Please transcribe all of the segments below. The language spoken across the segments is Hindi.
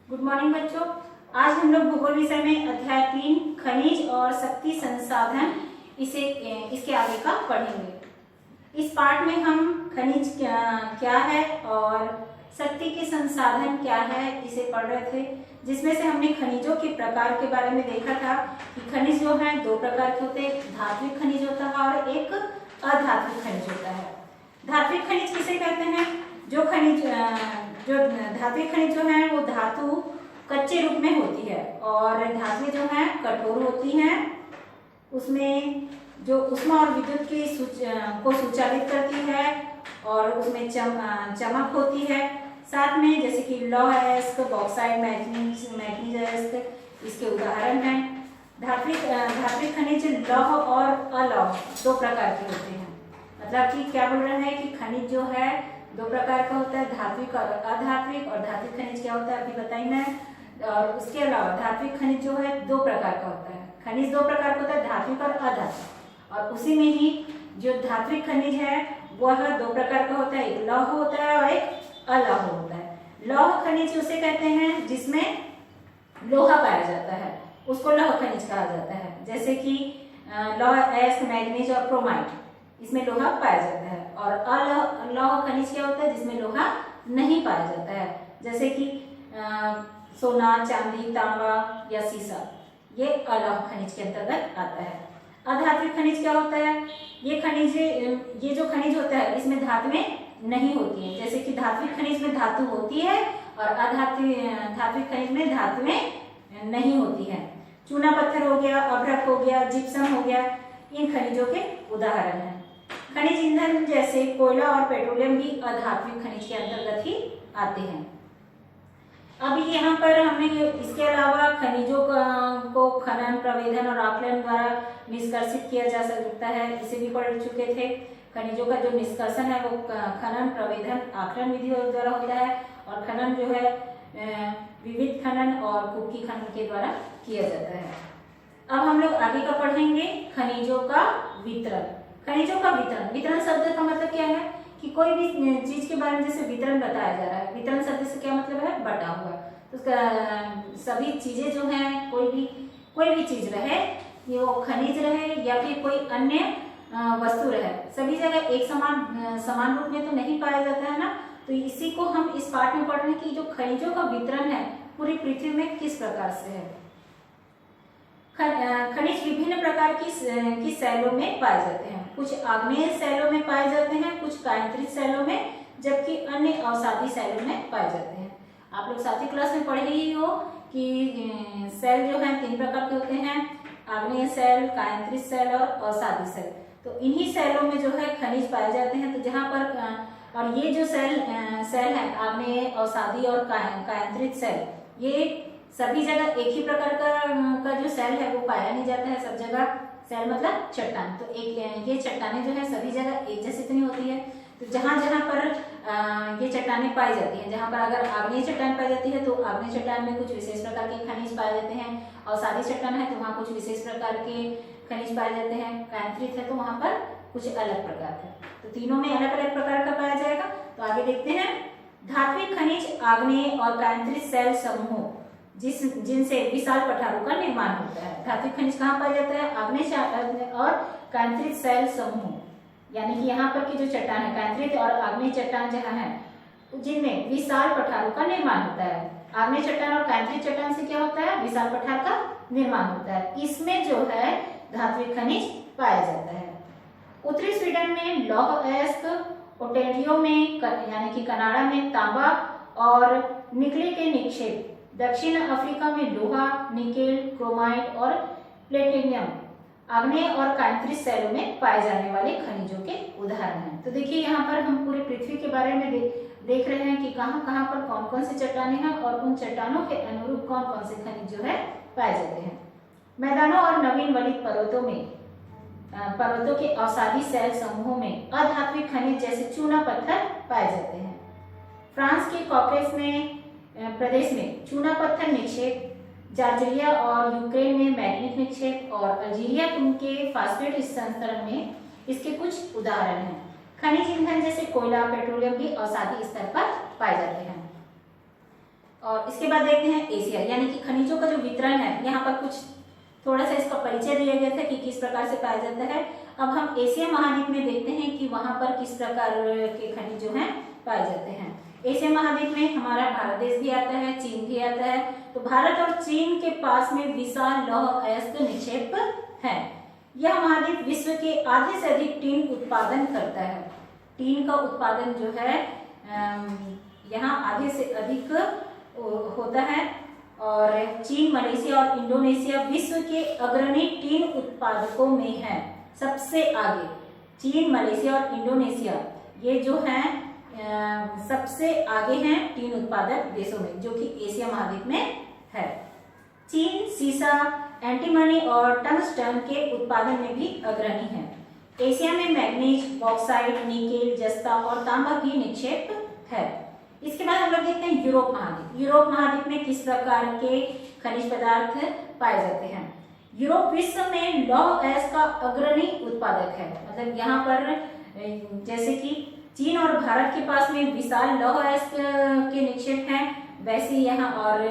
गुड मॉर्निंग बच्चों। आज हम लोग भूगोल विषय में अध्याय 3 खनिज और शक्ति संसाधन इसके आगे का पढ़ेंगे। इस पाठ में हम खनिज क्या है और शक्ति के संसाधन क्या है इसे पढ़ रहे थे, जिसमें से हमने खनिजों के प्रकार के बारे में देखा था कि खनिज जो है दो प्रकार के होते हैं, धात्विक खनिज होता है और एक अधात्विक खनिज होता है। धात्विक खनिज किसे कहते हैं? जो धात्विक खनिज जो है वो धातु कच्चे रूप में होती है और धातुएं जो है कठोर होती हैं। उसमें जो ऊष्मा और विद्युत की को संचालित करती है और उसमें चमक होती है। साथ में जैसे कि लौह अयस्क, बॉक्साइट, मैग्नीज अयस्क इसके उदाहरण हैं। धात्विक खनिज लौह और अलौह दो प्रकार के होते हैं। मतलब कि क्या बोल रहा है कि खनिज जो है दो प्रकार का होता है, धात्विक और अधात्विक। और धात्विक खनिज क्या होता है अभी बताई मैं। और उसके अलावा धात्विक खनिज जो है दो प्रकार का होता है। खनिज दो प्रकार का होता है, धात्विक और अधात्विक। और उसी में ही जो धात्विक खनिज है वह दो प्रकार का होता है, एक लौह होता है और एक अलौह होता है। लौह खनिज उसे कहते हैं जिसमें लोहा पाया जाता है, उसको लौह खनिज कहा जाता है। जैसे कि लौह अयस्क, मैग्नीज और क्रोमाइट, इसमें लोहा पाया जाता है। और अलौह खनिज क्या होता है? जिसमें लोहा नहीं पाया जाता है, जैसे कि सोना, चांदी, तांबा या सीसा, ये अलौह खनिज के अंतर्गत आता है। अधात्विक खनिज क्या होता है? ये जो खनिज होता है इसमें धातुएं नहीं होती है। जैसे कि धात्विक खनिज में धातु होती है और धात्विक खनिज में धातुएं नहीं होती है। चूना पत्थर हो गया, अभ्रक हो गया, जिप्सम हो गया, इन खनिजों के उदाहरण हैं। खनिज ईंधन जैसे कोयला और पेट्रोलियम भी अधात्विक खनिज के अंतर्गत ही आते हैं। अभी यहाँ पर हमने इसके अलावा खनिजों को खनन, प्रवेधन और आकलन द्वारा निष्कर्षित किया जा सकता है, इसे भी पढ़ चुके थे। खनिजों का जो निष्कर्षण है वो खनन, प्रवेधन, आकलन विधियों द्वारा होता है। और खनन जो है विविध खनन और कुकी खनन के द्वारा किया जाता है। अब हम लोग आगे का पढ़ेंगे खनिजों का वितरण। खनिजों का वितरण शब्द का मतलब क्या है कि कोई भी चीज के बारे में जैसे वितरण बताया जा रहा है। वितरण शब्द से क्या मतलब है? बटा हुआ। तो सभी चीजें जो हैं, कोई भी चीज रहे, ये वो खनिज रहे या फिर कोई अन्य वस्तु रहे, सभी जगह एक समान रूप में तो नहीं पाया जाता है ना। तो इसी को हम इस पाठ में पढ़ रहे हैं कि जो खनिजों का वितरण है पूरी पृथ्वी में किस प्रकार से है। खनिज विभिन्न प्रकार की शैलों में पाए जाते हैं। कुछ आग्नेय शैलों में पाए जाते हैं, कुछ कायांतरित शैलों में, जबकि अन्य अवसादी शैलों में पाए जाते हैं। आप लोग सातवीं क्लास में पढ़े ही हो कि शैल जो है 3 प्रकार के होते हैं, आग्नेय शैल, कायांतरित शैल और अवसादी शैल। तो इन्हीं शैलों में जो है खनिज पाए जाते हैं। तो जहाँ पर और ये जो शैल है आग्नेय, अवसादी और कायांतरित शैल, ये सभी जगह एक ही प्रकार का जो शैल है वो पाया नहीं जाता है। सब जगह शैल मतलब चट्टान, तो ये चट्टानें जो है सभी जगह एक जैसी इतनी होती है। तो जहाँ जहाँ पर ये चट्टानें पाई जाती हैं, जहाँ पर अगर आग्नेय चट्टान पाई जाती है तो आग्नेय चट्टान में कुछ विशेष प्रकार के खनिज पाए जाते हैं, और सादी चट्टान है तो वहाँ कुछ विशेष प्रकार के खनिज पाए जाते हैं, कायांतरित है तो वहाँ पर कुछ अलग प्रकार का। तो तीनों में अलग अलग प्रकार का पाया जाएगा। तो आगे देखते हैं। धात्विक खनिज आग्नेय और कायांतरित शैल समूह जिनसे विशाल पठारों का निर्माण होता है। धात्विक खनिज कहाँ पाया जाता है? आग्नेय और कायांतरित शैल समूह, यानी कि यहाँ पर की जो चट्टान है, कायांतरित और आग्नेय चट्टान जहाँ है, जिनमें विशाल पठारों का निर्माण होता है। आग्नेय चट्टान और कायांतरित चट्टान से क्या होता है? विशाल पठार का निर्माण होता है। इसमें जो है धात्विक खनिज पाया जाता है। उत्तरी स्वीडन में लौह अयस्क, ओटेरियो में यानी कि कनाडा में तांबा और निकल के निक्षेप, दक्षिण अफ्रीका में लोहा, निकेल, क्रोमाइट और प्लेटिनियम आग्नेय और कायांतरित शैलों में पाए जाने वाले खनिजों के उदाहरण हैं। तो देखिए यहाँ पर हम पूरी पृथ्वी के बारे में देख रहे हैं कि कहाँ कहाँ पर कौन कौन सी चट्टानें हैं और उन चट्टानों के अनुरूप कौन कौन से खनिज जो है पाए जाते हैं। मैदानों और नवीन वलित पर्वतों के अवसादी शैल समूहों में अधात्विक खनिज जैसे चूना पत्थर पाए जाते हैं। फ्रांस के कॉकेस प्रदेश में चूना पत्थर निक्षेप, जॉर्जिया और यूक्रेन में मैग्नीज निक्षेप और अल्जीरिया के फास्फेट संतरण में इसके कुछ उदाहरण हैं। खनिज ईंधन जैसे कोयला, पेट्रोलियम भी अवसादी स्तर पर पाए जाते हैं। और इसके बाद देखते हैं एशिया, यानी कि खनिजों का जो वितरण है, यहाँ पर कुछ थोड़ा सा इसका परिचय दिया गया था कि किस प्रकार से पाया जाता है। अब हम एशिया महाद्वीप में देखते हैं कि वहां पर किस प्रकार के खनिज जो हैं पाए जाते हैं। एशिया महाद्वीप में हमारा भारत देश भी आता है, चीन भी आता है। तो भारत और चीन के पास में विशाल लौह अयस्क निक्षेप है। यह महाद्वीप विश्व के आधे से अधिक टीन उत्पादन करता है। टीन का उत्पादन जो है यहाँ आधे से अधिक होता है। और चीन, मलेशिया और इंडोनेशिया विश्व के अग्रणी टीन उत्पादकों में है, सबसे आगे। चीन, मलेशिया और इंडोनेशिया ये जो हैं सबसे आगे हैं टीन उत्पादक देशों में, जो कि एशिया महाद्वीप में है। चीन सीसा, एंटीमनी और टंगस्टन के उत्पादन में भी अग्रणी है। एशिया में मैग्नीज, बॉक्साइट, निकेल, जस्ता और तांबा भी निक्षेप है। इसके बाद हम लोग देखते हैं यूरोप महाद्वीप। यूरोप महाद्वीप में किस प्रकार के खनिज पदार्थ पाए जाते हैं। यूरोप विश्व में लौह अयस्क का अग्रणी उत्पादक है। मतलब यहाँ पर जैसे कि चीन और भारत के पास में विशाल लौह अयस्क के निक्षेप हैं, वैसे यहाँ और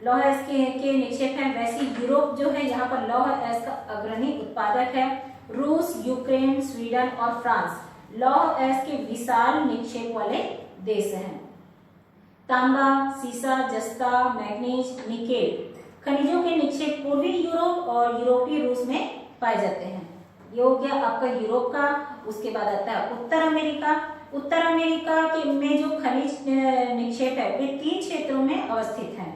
लौह अयस्क के निक्षेप हैं, वैसे यूरोप जो है यहाँ पर लौह अयस्क का अग्रणी उत्पादक है। रूस, यूक्रेन, स्वीडन और फ्रांस लौह अयस्क के विशाल निक्षेप वाले देश हैं। तांबा, सीसा, जस्ता, मैग्नीज, निकेल खनिजों के निक्षेप पूर्वी यूरोप और यूरोपीय रूस में पाए जाते हैं। ये हो गया आपका यूरोप का। उसके बाद आता है उत्तर अमेरिका। उत्तर अमेरिका के में जो खनिज निक्षेप है वे 3 क्षेत्रों में अवस्थित हैं,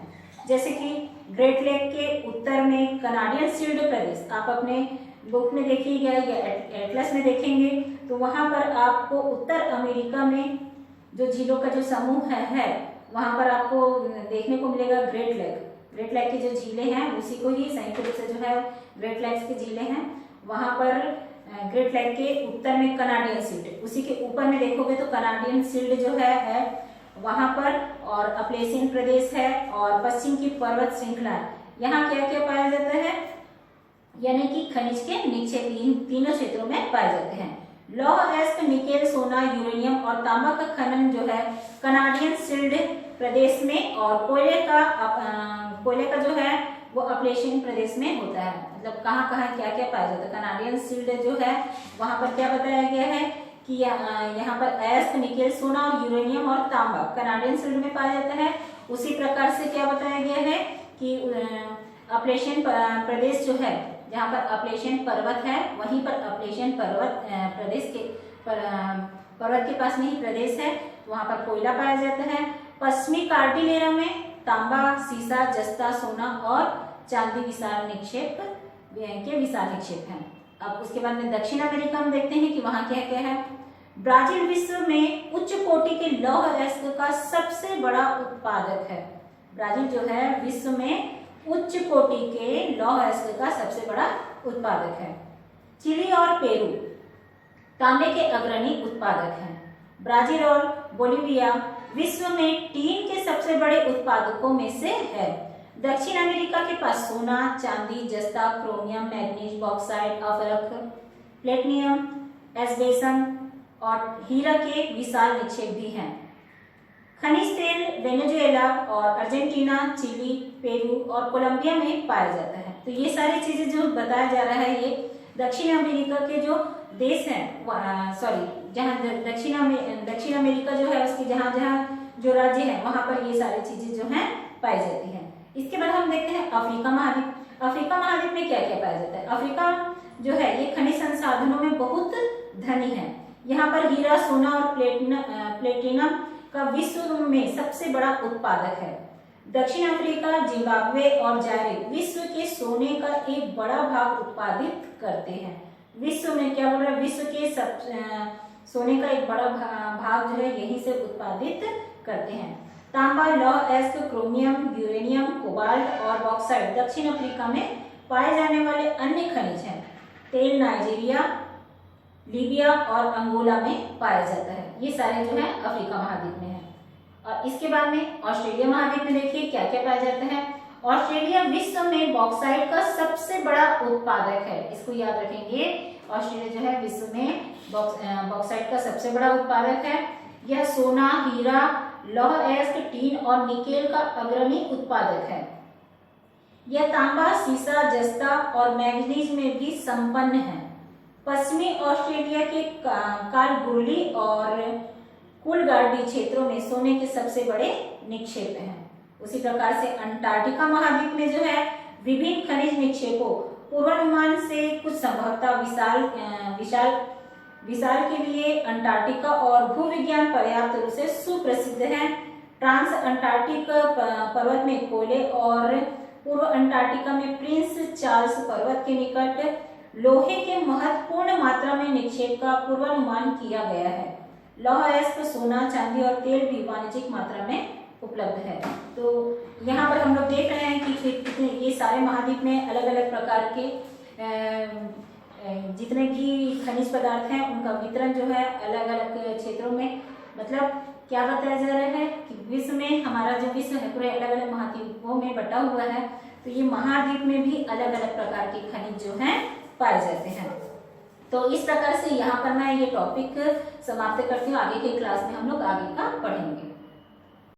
जैसे कि ग्रेट लेक के उत्तर में कनाडियन शील्ड प्रदेश, आप अपने बुक में देखिएगा या एटलस में देखेंगे तो वहां पर आपको उत्तर अमेरिका में जो झीलों का जो समूह है वहां पर आपको देखने को मिलेगा ग्रेट लेक। ग्रेट लेक की जो झीलें हैं उसी को ही संयुक्त रूप से जो है ग्रेट लेक्स की झीलें हैं। वहां पर ग्रेट लेक के उत्तर में कनाडियन शील्ड, उसी के ऊपर में देखोगे तो कनाडियन शील्ड जो है वहां पर, और अपलेशियन प्रदेश है और पश्चिम की पर्वत श्रृंखला। यहाँ क्या क्या पाया जाता है, यानी कि खनिज के निक्षेप तीनों क्षेत्रों में पाए जाते हैं। लौह अयस्क, निकेल, सोना, यूरेनियम और तांबा का खनन जो है कनाडियन शील्ड प्रदेश में, और कोयले का जो है वो अपलेशियन प्रदेश में होता है। मतलब कहाँ कहाँ क्या क्या पाया जाता है। कनाडियन शील्ड जो है वहां पर क्या बताया गया है कि यहाँ पर अयस्क, निकेल, सोना और यूरेनियम और तांबा कनाडियन शील्ड में पाया जाता है। उसी प्रकार से क्या बताया गया है कि अपलेशियन प्रदेश जो है, जहाँ पर अपलेशियन पर्वत है वहीं पर अपलेशियन प्रदेश के पर्वत के पास में ही प्रदेश है, वहां पर कोयला पाया जाता है। पश्चिमी कार्टिलेरा में तांबा, सीसा, जस्ता, सोना और चांदी विशाल निक्षेप हैं। अब उसके बाद में दक्षिण अमेरिका में देखते हैं कि वहां क्या क्या है। ब्राजील विश्व में उच्च कोटि के लौह अयस्क का सबसे बड़ा उत्पादक है। ब्राजील जो है विश्व में उच्च कोटि के लौह अयस्क का सबसे बड़ा उत्पादक है। चिली और पेरू तांबे के अग्रणी उत्पादक हैं। ब्राजील और बोलिविया विश्व में टीन के सबसे बड़े उत्पादकों में से है। दक्षिण अमेरिका के पास सोना, चांदी, जस्ता, क्रोमियम, मैग्नीज, बॉक्साइट, अफरक, प्लेटिनम, एस्बेसन और हीरा के विशाल निक्षेप भी हैं। खनिज तेल वेनेजुएला और अर्जेंटीना, चिली, पेरू और कोलंबिया में पाया जाता है। तो ये सारी चीजें जो बताया जा रहा है ये दक्षिण अमेरिका के जो देश हैं, जहाँ दक्षिण अमेरिका जो है उसकी जहाँ जहाँ जो राज्य है वहां पर ये सारी चीजें जो हैं पाई जाती हैं। इसके बाद हम देखते हैं अफ्रीका महाद्वीप। अफ्रीका महाद्वीप में क्या क्या पाया जाता है। अफ्रीका जो है ये खनिज संसाधनों में बहुत धनी है। यहाँ पर हीरा, सोना और प्लेटिनम का विश्व में सबसे बड़ा उत्पादक है। दक्षिण अफ्रीका, जिम्बाब्वे और जायरे विश्व के सोने का एक बड़ा भाग उत्पादित करते हैं। विश्व में क्या बोल रहा है, विश्व के सोने का एक बड़ा भाग जो है यहीं से उत्पादित करते हैं। तांबा, लौह अयस्क, क्रोमियम, यूरेनियम, कोबाल्ट और बॉक्साइट दक्षिण अफ्रीका में पाए जाने वाले अन्य खनिज हैं। तेल नाइजीरिया, लीबिया और अंगोला में पाया जाता है। ये सारे जो है अफ्रीका महाद्वीप में है। और इसके बाद में ऑस्ट्रेलिया महाद्वीप में देखिए क्या क्या पाया जाता है। ऑस्ट्रेलिया विश्व में बॉक्साइट का सबसे बड़ा उत्पादक है। इसको याद रखेंगे, ऑस्ट्रेलिया जो है विश्व में बॉक्साइट का सबसे बड़ा उत्पादक है। यह सोना, हीरा, लौह अयस्क, टीन और निकेल का अग्रणी उत्पादक है। यह तांबा, सीसा, जस्ता और मैंगनीज में भी संपन्न है। पश्चिमी ऑस्ट्रेलिया के कालगुरली और कूलगार्डी क्षेत्रों में सोने के सबसे बड़े निक्षेप हैं। उसी प्रकार से अंटार्कटिका महाद्वीप में जो है विभिन्न खनिज निक्षेपों पूर्वानुमान से कुछ संभवतः विशाल के लिए अंटार्कटिका और भूविज्ञान पर्याप्त रूप से सुप्रसिद्ध है। ट्रांस अंटार्कटिक पर्वत में कोयले और पूर्व अंटार्कटिका में प्रिंस चार्ल्स पर्वत के निकट लोहे के महत्वपूर्ण मात्रा में निक्षेप का पूर्वानुमान किया गया है। लौह अयस्क, सोना, चांदी और तेल भी वाणिज्यिक मात्रा में उपलब्ध है। तो यहाँ पर हम लोग देख रहे हैं कि ये सारे महाद्वीप में अलग अलग प्रकार के जितने भी खनिज पदार्थ हैं उनका वितरण जो है अलग अलग क्षेत्रों में, मतलब क्या बताया जा रहा है कि विश्व में हमारा जो विश्व है पूरे अलग अलग महाद्वीपों में बटा हुआ है। तो ये महाद्वीप में भी अलग अलग प्रकार के खनिज जो हैं पाए जाते हैं। तो इस प्रकार से यहाँ पर मैं ये टॉपिक समाप्त करती हूँ। आगे की क्लास में हम लोग आगे का पढ़ेंगे।